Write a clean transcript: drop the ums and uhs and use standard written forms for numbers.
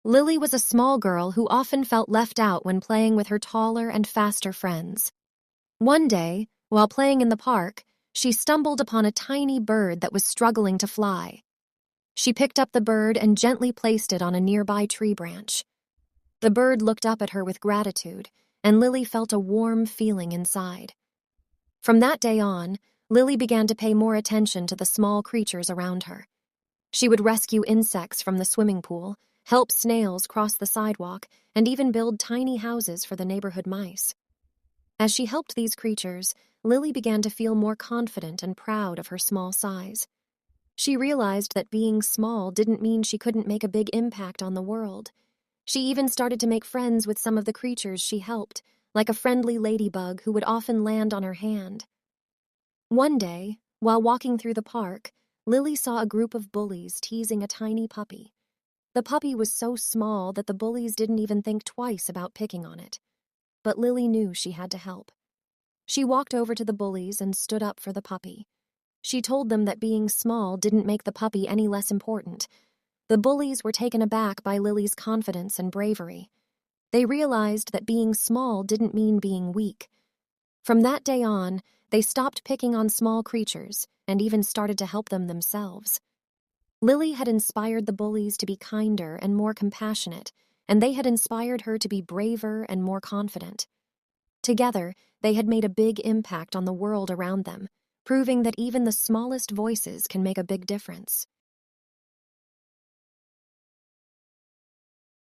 Lily was a small girl who often felt left out when playing with her taller and faster friends. One day, while playing in the park, she stumbled upon a tiny bird that was struggling to fly. She picked up the bird and gently placed it on a nearby tree branch. The bird looked up at her with gratitude, and Lily felt a warm feeling inside. From that day on, Lily began to pay more attention to the small creatures around her. She would rescue insects from the swimming pool, help snails cross the sidewalk, and even build tiny houses for the neighborhood mice. As she helped these creatures, Lily began to feel more confident and proud of her small size. She realized that being small didn't mean she couldn't make a big impact on the world. She even started to make friends with some of the creatures she helped, like a friendly ladybug who would often land on her hand. One day, while walking through the park, Lily saw a group of bullies teasing a tiny puppy. The puppy was so small that the bullies didn't even think twice about picking on it. But Lily knew she had to help. She walked over to the bullies and stood up for the puppy. She told them that being small didn't make the puppy any less important. The bullies were taken aback by Lily's confidence and bravery. They realized that being small didn't mean being weak. From that day on, they stopped picking on small creatures and even started to help them themselves. Lily had inspired the bullies to be kinder and more compassionate, and they had inspired her to be braver and more confident. Together, they had made a big impact on the world around them, proving that even the smallest voices can make a big difference.